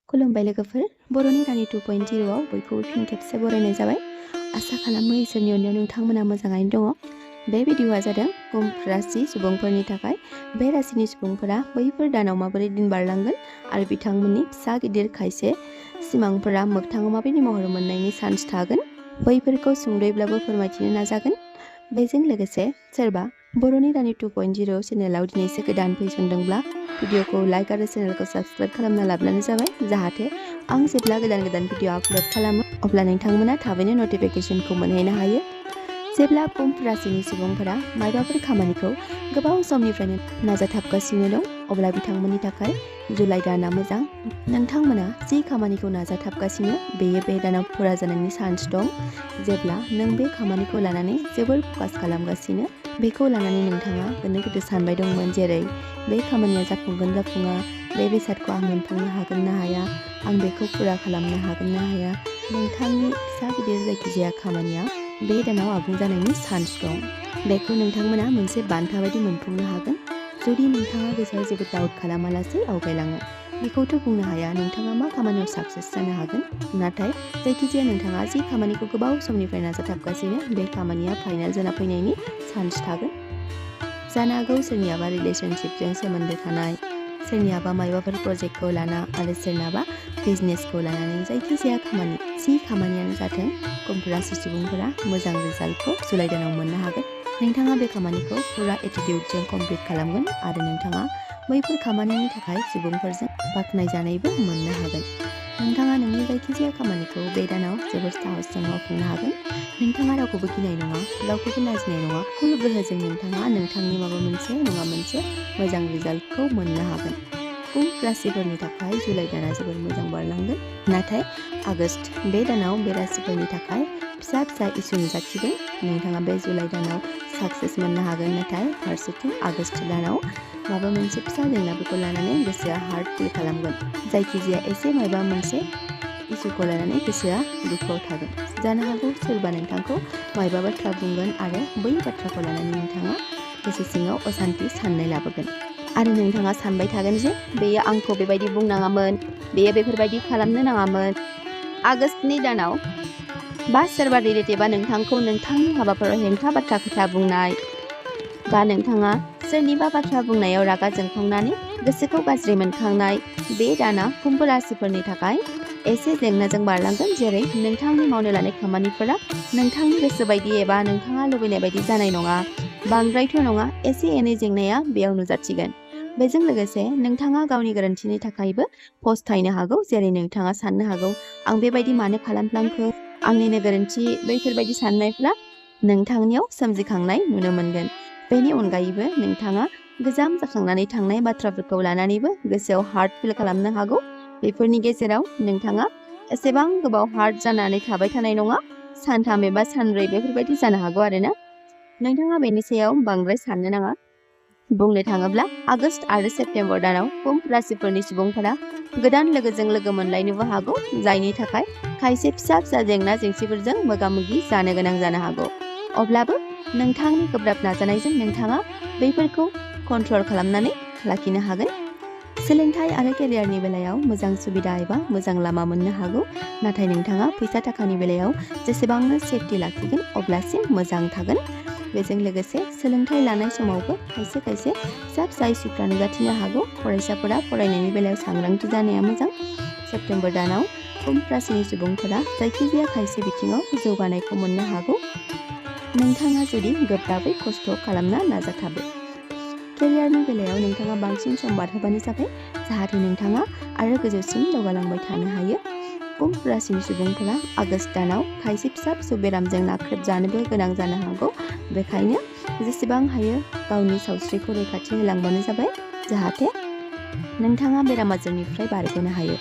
खुलुमबाय लोगोफोर बर'नि रानि 2.0 आव बयखौबो फिन खेबसे बरायनाय जाबाय। आसा खालामो इसोरनि अननायाव नोंथांमोना मोजाङैनो दङ। बे भिडिअआ जादों कुम्भ राशि सुबुंफोरनि थाखाय। बे राशिनि सुबुंफोरा बैफोर दानाव माबोरै दिन बारलांगोन आरो बिथांमोननि फिसा गिदिर खायसे सिमांफोरा मोगथाङाव माबायदि महर मोननायनि चान्स थागोन बैफोरखौ सुंद'यैब्लाबो फोरमायथिनो नाजागोन। बेजों लोगोसे सोरबा बर'नि रानि 2.0 चेनेलाव दिनैसो गोदान फैसनदोंब्ला भिडिअखौ लाइक आरो चेनेलखौ साबस्क्राइब खालामना लाब्लानो जाबाय, जाहाथे आं जेब्ला गोदान भिडिअ आपल'ड खालामो अब्ला नोंथांमोना थाबैनो नटिफिकेशनखौ मोनहैनो हायो। जेब्ला कुम्भ राशिनि सुबुंफोरा मायबाफोर खामानिखौ गोबाव समनिफ्रायनो नाजाथाबगासिनो दं अब्ला बिथांमोननि थाखाय जुलाइ दाना मोजां। नोंथांमोना जि खामानिखौ नाजाथाबगासिनो बेयो बे दानाव फुरा जानायनि चान्स दं। जेब्ला नों बे खामानिखौ लानानै जोबोर फकास खालामगासिनो बेखौ लानानै नोंथाङा गोनो गोथो सानबाय दंमोन, जेरै बे खामानिया जाफुंगोन जाफुङा, बे बेसादखौ आं मोनफुंनो हागोन ना हाया, आं बेखौ फुरा खालामनो हागोन ना हाया। नोंथांनि फिसा गिदिर जायखिजाया खामानिया बे दानाव आबुं जानायनि चान्स दं। बेखौ नोंथांमोना मोनसे बान्था बायदि मोनफुंनो हागोन जुदि नोंथाङा गोसोआव जेबो डाउट खालामालासे आवगायलाङो। बेखौथ' बुंनो हाया नोंथाङा मा खामानियाव साक्सेस जानो हागोन, नाथाय जायखिजाया नोंथाङा जि खामानिखौ गोबाव समनिफ्राय नाजाथाबगासिनो बे खामानिया फाइनाल जाना फैनायनि चान्स थागोन। जानो हागौ सोरनियाबा रिलेशनशिपजों सोमोन्दो थानाय, सोरनियाबा मायबाफोर प्रजेक्टखौ लाना आरो सोरनाबा बिजनेसखौ लानानै जायखिजाया खामानि जि खामानियानो जाथों कुम्भ राशि सुबुंफोरा मोजां रिजाल्टखौ जुलाइ दानाव मोननो हागोन। नोंथाङा बे खामानिखौ पुरा एटिटिउडजों कमप्लिट खालामगोन आरो नोंथाङा बैफोर खामानिनि थाखाय सुबुंफोरजों बाख्नायजानायबो मोननो हागोन। नोंथाङा नोंनि जायखिजाया खामानिखौ बे दानाव जोबोर साहसजों मावफुंनो हागोन। नोंथाङा रावखौबो गिनाय नङा, रावखौबो लाजिनाय नङा। फुल गोहोजों नोंथाङा नोंथांनि माबा मोनसे नङा मोनसे मोजां रिजाल्टखौ मोननो हागोन। कुम्भ राशिफोरनि थाखाय जुलाइ दाना जोबोर मोजां बारलांगोन, नाथाय आगष्ट बे दानाव बे राशिफोरनि थाखाय फिसा फिसा इसु नुजाथिगोन। नोंथाङा बे जुलाइ दानाव साक्सेस मोननो हागोन, नाथाय फारसेथिं आगष्ट दानाव माबा मोनसे फिसा जेंनाफोरखौ लानानै गोसोआ हार्ट फिल खालामगोन। जायखिजाया एसे माबा मोनसे इसुखौ लानानै गोसोआ दुखुआव थागोन। जानो हागौ सोरबा नोंथांखौ मायबा बाथ्रा बुंगोन आरो बै बाथ्राखौ लानानै नोंथाङा गोसो सिङाव असान्थि साननाय लाबोगोन आरो नोंथाङा सानबाय थागोन जे बेयो आंखौ बेबायदि बुंनाङामोन, बेयो बेफोरबायदि खालामनो नाङामोन। आगष्टनि दानाव बा सोरबा रिलेटिभआ नोंथांखौ नोंथांनि हाबाफोराव हेंथा बाथ्रा खोथा बुंनाय बा नोंथाङा सोरनिबा बाथ्रा बुंनायाव रागा जोंखांनानै गोसोखौ गाज्रि मोनखांनाय, बे दाना कुम्भ राशिफोरनि थाखाय एसे जेंनाजों बारलांगोन। जेरै नोंथांनि मावनो लानाय खामानिफोरा नोंथांनि गोसो बायदि एबा नोंथाङा लुबैनाय बायदि जानाय नङा। बांद्रायथ' नङा, एसे एनै जेंनाया बेयाव नुजाथिगोन। बेजों लोगोसे नोंथाङा गावनि गोरोन्थिनि थाखायबो फस्थायनो हागौ, जेरै नोंथाङा साननो हागौ आं बेबायदि मानो खालामफ्लांखो, आंनिनो गोरोन्थि। बैफोरबायदि साननायफ्रा नोंथांनियाव सोमजिखांनाय नुनो मोनगोन। बेनि अनगायैबो नोंथाङा गोजाम जाखांनानै थांनाय बाथ्राफोरखौ लानानैबो गोसोआव हार्ट फिल खालामनो हागौ। बेफोरनि गेजेराव नोंथाङा एसेबां गोबाव हार्ट जानानै थाबाय थानाय नङा, सानथाम एबा सानब्रै बेफोरबायदि जानो हागौ आरोना। नोंथाङा बेनि सायाव बांद्राय साननो नाङा। बुंनो थाङोब्ला आगष्ट आरो सेप्तेम्बर दानाव कुम्भ राशिफोरनि सुबुंफोरा गोदान लोगोजों लोगो मोनलायनोबो हागौ, जायनि थाखाय खायसे फिसा फिसा जेंना जेंसिफोरजों मोगा मोगि जानो गोनां जानो हागौ। अब्लाबो नोंथांनि गोब्राब नाजानायजों नोंथाङा बैफोरखौ कन्ट्रल खालामनानै लाखिनो हागोन। सोलोंथाइ आरो केरियारनि बेलायाव मोजां सुबिदा एबा मोजां लामा मोननो हागौ, नाथाय नोंथाङा फैसा थाखानि बेलायाव जेसेबांनो सेफटि लाखिगोन अब्लासिम मोजां थागोन। बेजों लोगोसे सोलोंथाइ लानाय समावबो खायसे खायसे फिसा फिसा इसुफ्रा नुजाथिनो हागौ। फरायसाफोरा फरायनायनि बेलायाव सांग्रांथि जानाया मोजां। सेप्तेम्बर दानाव कुम्भ राशिनि सुबुंफोरा जायखिजाया खायसे बिथिङाव जौगानायखौ मोननो हागौ, नोंथाङा जुदि गोब्राबै खस्थ' खालामना नाजाथाबो। केरियारनि बेलायाव नोंथाङा बांसिन सम बारहोबानो जाबाय, जाहाथे नोंथाङा आरो गोजौसिम दावगालांबाय थानो हायो। कुम्भ राशिनि सुबुंफोरा आगष्ट दानाव खायसे फिसा फिसौ बेरामजों नाख्रेबजानोबो गोनां जानो हागौ। बेखायनो जेसेबां हायो गावनि सावस्रिखौ रैखाथि होलांबानो जाबाय, जाहाथे नोंथाङा बेराम आजारनिफ्राय बारग'नो हायो।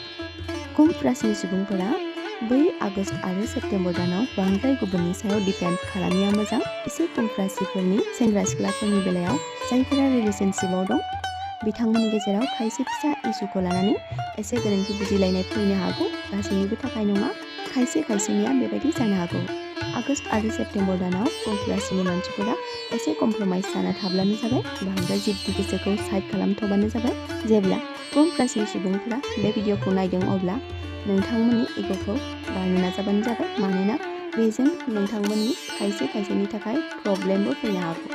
कुम्भ राशिनि सुबुंफोरा बै आगष्ट आरो सेप्तेम्बर दानाव बांद्राय गुबुननि सायाव डिपेन्ड खालामनाया मोजां। एसे कुम्भ राशिफोरनि सेंग्रा सिख्लाफोरनि बेलायाव जायफोरा रिलेशनशिपआव दं बिथांमोननि गेजेराव खायसे फिसा इसुखौ लानानै एसे गोरोन्थि बुजिलायनाय फैनो हागौ। गासैनिबो थाखाय नङा, खायसे खायसेनिया बेबायदि जानो हागौ। आगष्ट आरो सेप्तेम्बर दानाव कुम्भ राशिनि मानसिफोरा एसे कमप्रमाइज जाना थाब्लानो जाबाय, बांद्राय जिद्दि गोसोखौ साइड खालामथ'बानो जाबाय। जेब्ला कुम्भ राशिनि सुबुंफोरा बे भिडिअखौ नायदों अब्ला नोंथांमोननि इग'खौ गारनो नाजाबानो जाबाय, मानोना बेजों नोंथांमोननि खायसेनि थाखाय प्रब्लेमबो फैनो हागौ।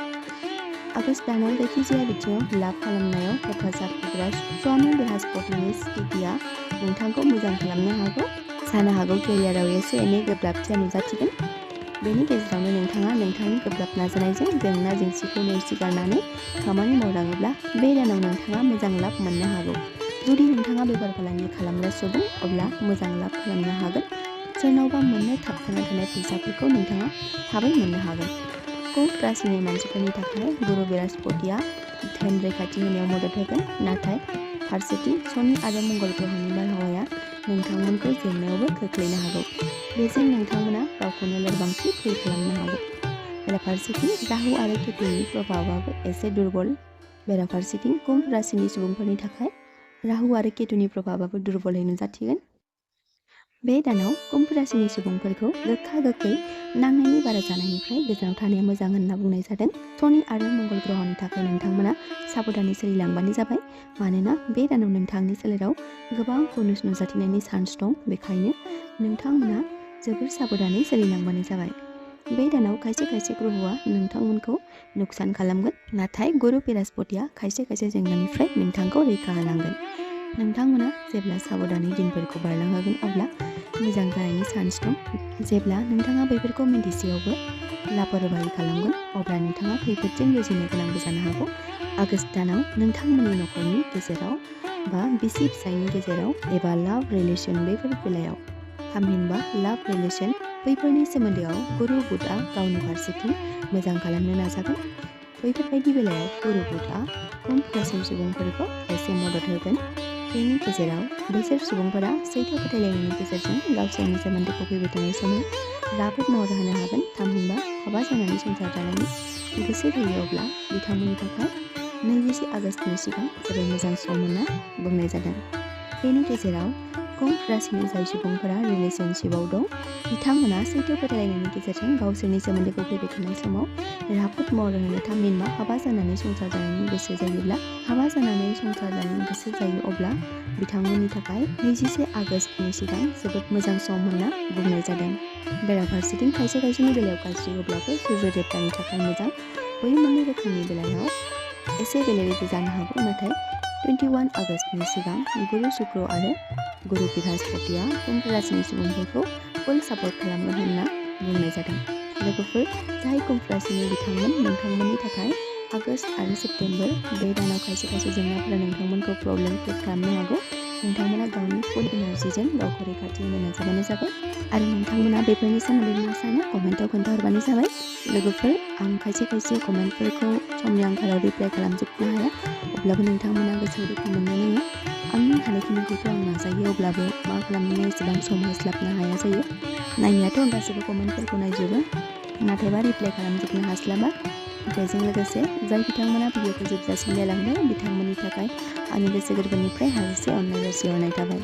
आगष्ट दानाव जायखिजाया बिथिङाव लाब खालामनायाव हेफाजाब होग्रा स्वामी बृहस्पतिनि स्थितिया नोंथांखौ मोजां खालामनो हागौ। जानो हागौ केरियाराव एसे एनै गोब्राबथिया नुजाथिगोन। बेनि गेजेरावनो नोंथाङा नोंथांनि गोब्राब नाजानायजों जेंना जेंसिखौ नेवसिगारनानै खामानि मावलाङोब्ला बे दानाव नोंथाङा मोजां लाब मोननो हागौ। जुदि नोंथाङा बेफार फालांगि खालामग्रा सुबुं अब्ला मोजां लाब खालामनो हागोन। सोरनावबा मोननो थाबथाना थानाय फैसाफोरखौ नोंथाङा थाबै मोननो हागोन। कुम्भ राशिनि मानसिफोरनि थाखाय गुरु बृहस्पतिया धोन रैखाथि होनायाव मदद होगोन, नाथाय फारसेथिं शनि आरो मंगल ग्रहनि बारहावाया नोंथांमोनखौ जेंनायावबो खोख्लैनो हागौ। बेजों नोंथांमोना गावखौनो लोरबांथि फिल खालामनो हागौ। बेराफारसेथिं राहु आरो केतुनि प्रभाबाबो एसे दुर्बल। बेराफारसेथिं कुम्भ राशिनि सुबुंफोरनि थाखाय राहु आरो केतुनि प्रभाबाबो दुर्बलै नुजाथिगोन। बे दानाव कुम्भ राशिनि सुबुंफोरखौ गोखा गोखै नांनायनि बारा जानायनिफ्राय गोजानाव थानाया मोजां होनना बुंनाय जादों। शनि आरो मंगल ग्रहनि थाखाय नोंथांमोना साबधानै सोलिलांबानो जाबाय, मानोना बे दानाव नोंथांनि सोलेराव गोबां खुनुस नुजाथिनायनि चान्स दं। बेखायनो नोंथांमोना जोबोर साबधानै सोलिलांबानो जाबाय। बे दानाव खायसे ग्रहआ नोंथांमोनखौ नुकसान खालामगोन, नाथाय गुरु बृहस्पतिया खायसे जेंनानिफ्राय नोंथांखौ रैखा होलांगोन। नोंथांमोना जेब्ला साबधानै दिनफोरखौ बारलांहोगोन अब्ला मोजां जानायनि चान्स दं। जेब्ला नोंथाङा बैफोरखौ मिन्थिसेयावबो लापरवाहि खालामगोन अब्ला नोंथाङा खैफोदजों जुजिनो गोनांबो जानो हागौ। आगष्ट दानाव नोंथांमोननि नखरनि गेजेराव बा बिसि फिसायनि गेजेराव एबा लाभ रिलेसन बेफोर बेलायाव, थामहिनबा लाभ रिलेसन बैफोरनि सोमोन्दोआव गुरु बुधआ गावनि फारसेथिं मोजां खालामनो नाजागोन। बैफोरबायदि बेलायाव गुरु बुधआ कुम्भ राशिनि सुबुंफोरखौ एसे मदद होगोन। बेनि गेजेराव बैसोर सुबुंफोरा सैथो फोथायलायनायनि गेजेरजों गावसोरनि सोमोन्दोखौ फैबाय थानाय समाव राफोद महर होनो हागोन। थामहिनबा हाबा जानानै संसार जानायनि गोसो जायो अब्ला बिथांमोननि थाखाय 21 आगष्टनि सिगां जोबोर मोजां सम होनना बुंनाय जादों। बेनि गेजेराव कुम्भ राशिनि जाय सुबुंफोरा रिलेशनशिपआव दं बिथांमोना सैथो फोथायलायनायनि गेजेरजों गावसोरनि सोमोन्दोखौ फैबाय थानाय समाव राफोद महर होनो, थामहिनबा हाबा जानानै संसार जानायनि गोसो जायोब्ला हाबा जानानै संसार जानायनि गोसो जायो अब्ला बिथांमोननि थाखाय 21 आगष्टनि सिगां जोबोद मोजां सम होनना बुंनाय जादों। बेराफारसेथिं खायसेनि बेलायाव गाज्रि अब्लाबो सुर्य देबतानि थाखाय मोजां। बै मोननै रोखोमनि बेलायाव एसे बेले-बेजे जानो हागौ, नाथाय 21 आगष्टनि सिगां गुरु शुक्र आरो गुरु बृहस्पतिया कुम्भ राशिनि सुबुंफोरखौ फुल सापर्ट खालामगोन होनना बुंनाय जादों। लोगोफोर, जाय कुम्भ राशिनि बिथांमोन, नोंथांमोननि थाखाय आगष्ट आरो सेप्तेम्बर बे दानाव खायसे जेंनाफोरा नोंथांमोनखौ प्रब्लेम क्रिएट खालामनो हागौ। नोंथांमोना गावनि फुल एनार्जिजों गावखौ रैखाथि होनो नाजाबानो जाबाय आरो नोंथांमोना बेफोरनि सोमोन्दै मा सानो कमेन्टआव खोन्थाहरबानो जाबाय। लोगोफोर, आं खायसे कमेन्टफोरखौ समनि आंखालाव रिप्लाइ खालामजोबनो हाया, अब्लाबो नोंथांमोना गोसोआव दुखु मोननो नाङा। आंनि हानायखिनिखौथ' आं नाजायो, अब्लाबो मा खालामनो एसेबां सम होस्लाबनो हाया जायो। नायनायाथ' गासैबो कमेन्टफोरखौ नायजोबो, नाथायबा रिप्लाइ खालामजोबनो हास्लाबा। बेजों लोगोसे जाय बिथांमोना भिडिअखौ जोबजासिम नायलांबाय बिथांमोननि थाखाय आंनि गोसो गोरबोनिफ्राय हाजासे अननाय जासिहरनाय थाबाय।